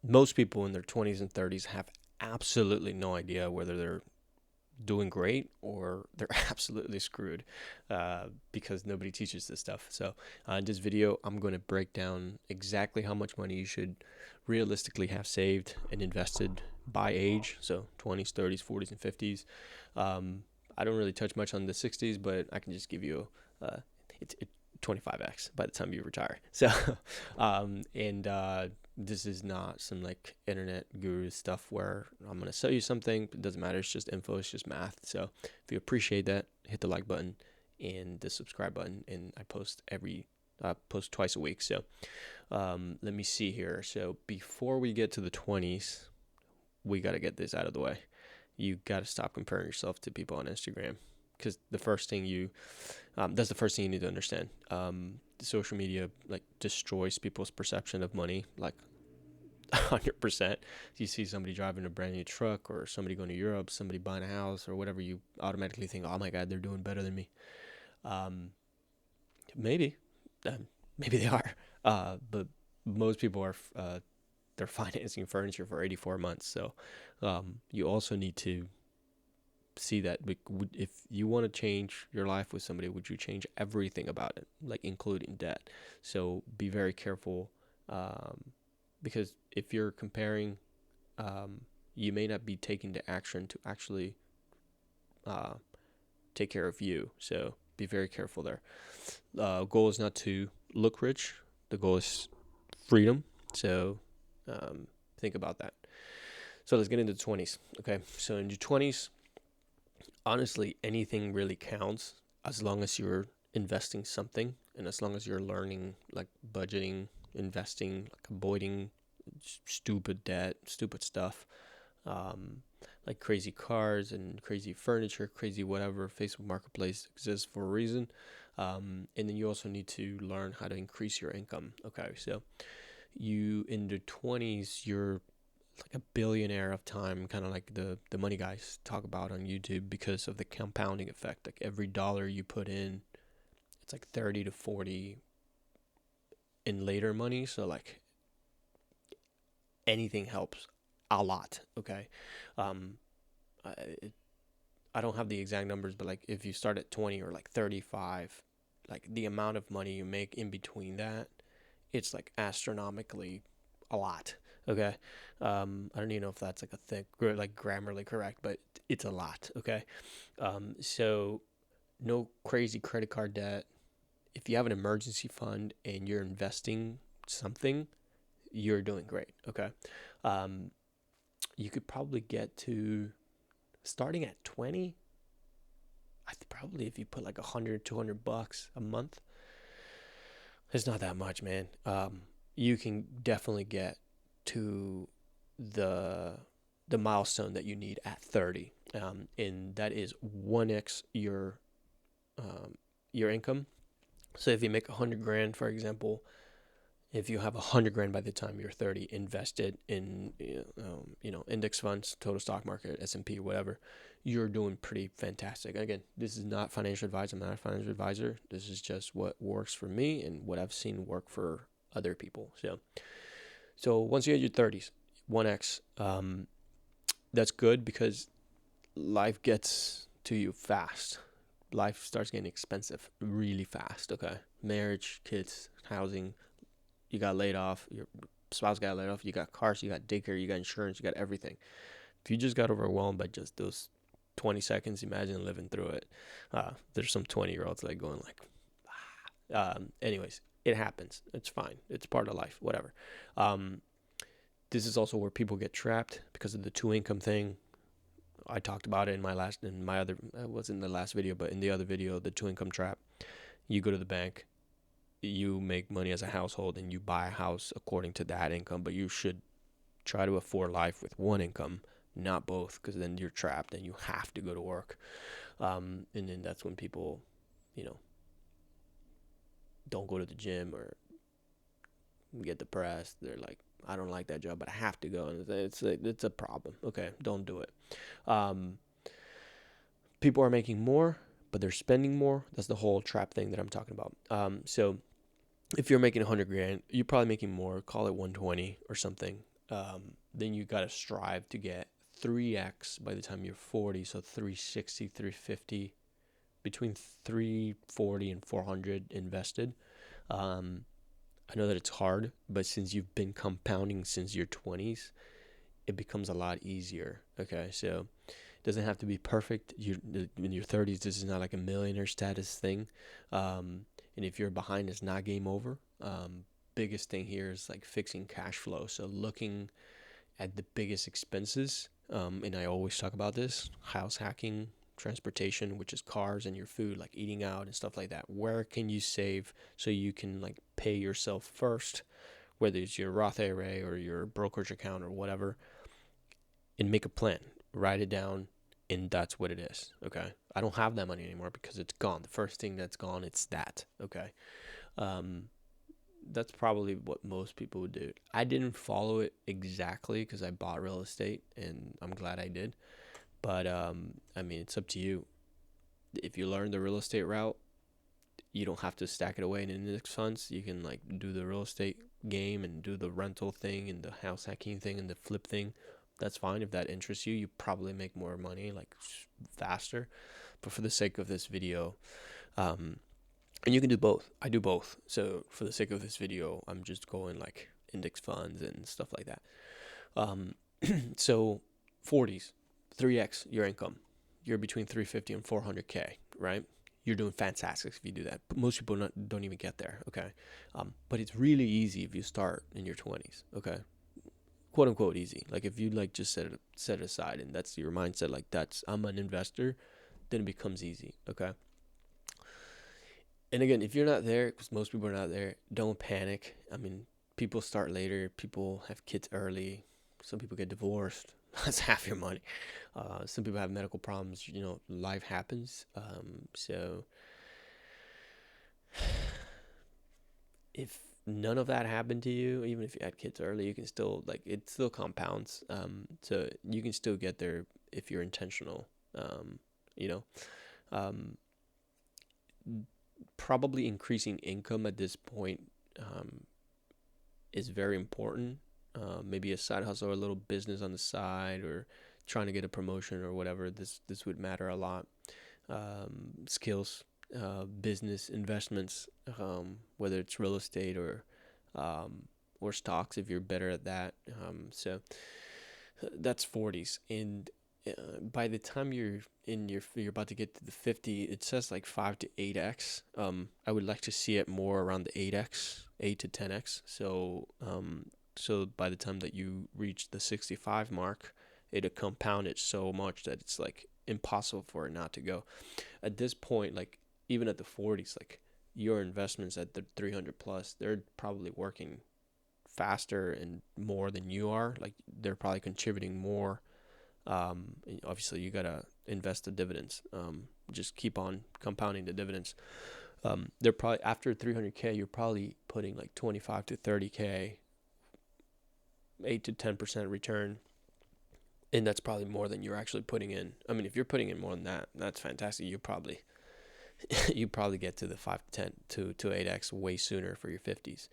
most people in their 20s and 30s have absolutely no idea whether they're doing great or they're absolutely screwed, because nobody teaches this stuff. So in this video, I'm going to break down exactly how much money you should realistically have saved and invested by age. So 20s, 30s, 40s, and 50s. I don't really touch much on the 60s, but I can just give you it's 25x by the time you retire. So and this is not some like internet guru stuff where I'm going to sell you something. It doesn't matter. It's just info. It's just math. So if you appreciate that, hit the like button and the subscribe button. And I post twice a week. So let me see here. So before we get to the 20s, we got to get this out of the way. You got to stop comparing yourself to people on Instagram, because the first thing that's the first thing you need to understand. Social media like destroys people's perception of money, like 100%. You see somebody driving a brand new truck, or somebody going to Europe, somebody buying a house or whatever, you automatically think, oh my God, they're doing better than me. Maybe, maybe they are. But most people are, they're financing furniture for 84 months. So you also need to see that if you want to change your life with somebody, would you change everything about it, like including debt? So be very careful, because if you're comparing, you may not be taking the action to actually take care of you. So be very careful there. Goal is not to look rich. The goal is freedom. So think about that. So let's get into the 20s. Okay, so in your 20s, honestly, anything really counts as long as you're investing something, and as long as you're learning like budgeting, investing, like avoiding stupid debt, stupid stuff, like crazy cars and crazy furniture, crazy whatever. Facebook Marketplace exists for a reason. And then you also need to learn how to increase your income. Okay, so you in the 20s, you're like a billionaire of time, kind of like the money guys talk about on YouTube, because of the compounding effect. Like every dollar you put in, it's like 30 to 40 in later money. So like anything helps a lot. Okay. I, I don't have the exact numbers, but like if you start at 20 or like 35, like the amount of money you make in between that, it's like astronomically a lot. Okay. I don't even know if that's like a thing, like grammarly correct, but it's a lot. Okay. So no crazy credit card debt. If you have an emergency fund and you're investing something, you're doing great. Okay. You could probably get to starting at 20. Probably if you put like 100, $200 a month, it's not that much, man. You can definitely get to the milestone that you need at 30, and that is 1x your income. So if you make 100 grand, for example, if you have 100 grand by the time you're 30 invested in index funds, total stock market, S&P, whatever, you're doing pretty fantastic. Again, this is not financial advice. I'm not a financial advisor. This is just what works for me and what I've seen work for other people. So once you hit your 30s, 1x, that's good, because life gets to you fast. Life starts getting expensive really fast. Okay, marriage, kids, housing. You got laid off. Your spouse got laid off. You got cars. You got daycare. You got insurance. You got everything. If you just got overwhelmed by just those 20 seconds, imagine living through it. There's some 20-year-olds like going like, anyways, it happens. It's fine. It's part of life. Whatever. This is also where people get trapped because of the 2 income thing. I talked about it in my other, it wasn't in the last video, but in the other video, the 2 income trap. You go to the bank, you make money as a household, and you buy a house according to that income, but you should try to afford life with 1 income, not both, because then you're trapped and you have to go to work. And then that's when people, don't go to the gym or get depressed. They're like, I don't like that job, but I have to go. And it's a problem. Okay, don't do it. People are making more, but they're spending more. That's the whole trap thing that I'm talking about. So if you're making 100 grand, you're probably making more. Call it 120 or something. then you got to strive to get 3x by the time you're 40. So 360, 350, between 340 and 400 invested. I know that it's hard, but since you've been compounding since your 20s, it becomes a lot easier. Okay, so it doesn't have to be perfect. In your 30s, this is not like a millionaire status thing. And if you're behind, it's not game over. Biggest thing here is like fixing cash flow. So looking at the biggest expenses, and I always talk about this: house hacking, transportation, which is cars, and your food, like eating out and stuff like that. Where can you save so you can like pay yourself first, whether it's your Roth IRA or your brokerage account or whatever, and make a plan, write it down, and that's what it is. Okay, I don't have that money anymore because it's gone. The first thing that's gone, it's that. Okay, that's probably what most people would do. I didn't follow it exactly because I bought real estate, and I'm glad I did. But I mean, it's up to you. If you learn the real estate route, you don't have to stack it away in index funds. You can like do the real estate game and do the rental thing and the house hacking thing and the flip thing. That's fine. If that interests you, you probably make more money like faster. But for the sake of this video, and you can do both. I do both. So for the sake of this video, I'm just going like index funds and stuff like that. So 40s, 3x your income. You're between 350 and 400K, right? You're doing fantastic if you do that. But most people don't even get there, okay? But it's really easy if you start in your 20s, okay? Quote unquote easy. Like if you like just set it aside and that's your mindset, like I'm an investor, then it becomes easy, okay? And again, if you're not there, because most people are not there, don't panic. I mean, people start later. People have kids early. Some people get divorced. That's half your money. Some people have medical problems. You know, life happens. So if none of that happened to you, even if you had kids early, you can still, like, it still compounds. So you can still get there if you're intentional, you know. Probably increasing income at this point is very important. Maybe a side hustle or a little business on the side, or trying to get a promotion or whatever. This would matter a lot. Skills, business investments, whether it's real estate or stocks, if you're better at that. So that's 40s, and by the time you're about to get to the 50, it says like 5 to 8x. I would like to see it more around the 8x, 8 to 10x. So by the time that you reach the 65 mark, it'll compound it so much that it's like impossible for it not to go. At this point, like even at the 40s, like your investments at the 300 plus, they're probably working faster and more than you are. Like they're probably contributing more. Obviously you gotta invest the dividends. Just keep on compounding the dividends. They're probably after 300K, you're probably putting like 25 to 30K, 8 to 10% return, and that's probably more than you're actually putting in. I mean, if you're putting in more than that, that's fantastic. You probably get to the 5 to 10 to 8x way sooner for your 50s.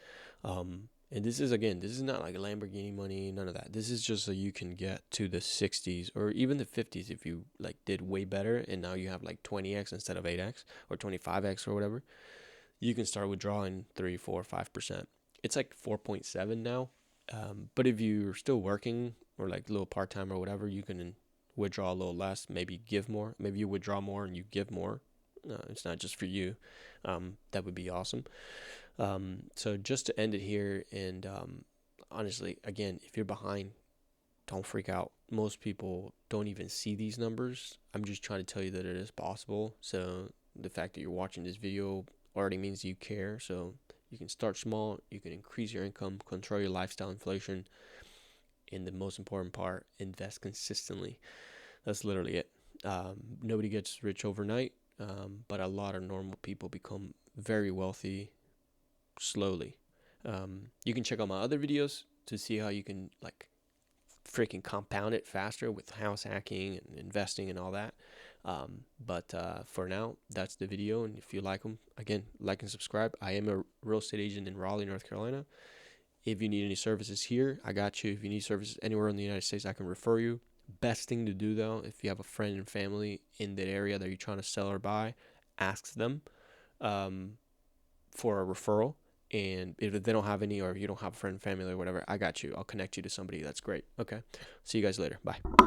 And this is not like Lamborghini money, none of that. This is just so you can get to the 60s or even the 50s if you like did way better and now you have like 20x instead of 8x or 25x or whatever. You can start withdrawing 3, 4, 5%. It's like 4.7 now. But if you're still working or like a little part-time or whatever, you can withdraw a little less, maybe give more. Maybe you withdraw more and you give more. It's not just for you. That would be awesome. So just to end it here, and honestly, again, if you're behind, don't freak out. Most people don't even see these numbers. I'm just trying to tell you that it is possible. So the fact that you're watching this video already means you care. So you can start small, you can increase your income, control your lifestyle inflation, and the most important part, invest consistently. That's literally it. Nobody gets rich overnight, but a lot of normal people become very wealthy slowly. You can check out my other videos to see how you can like freaking compound it faster with house hacking and investing and all that. But for now, that's the video. And if you like them, again, like and subscribe. I am a real estate agent in Raleigh, North Carolina. If you need any services here, I got you. If you need services anywhere in the United States, I can refer you. Best thing to do though, if you have a friend and family in that area that you're trying to sell or buy, ask them um, for a referral. And if they don't have any, or if you don't have a friend, family, or whatever, I got you. I'll connect you to somebody. That's great. Okay. See you guys later. Bye.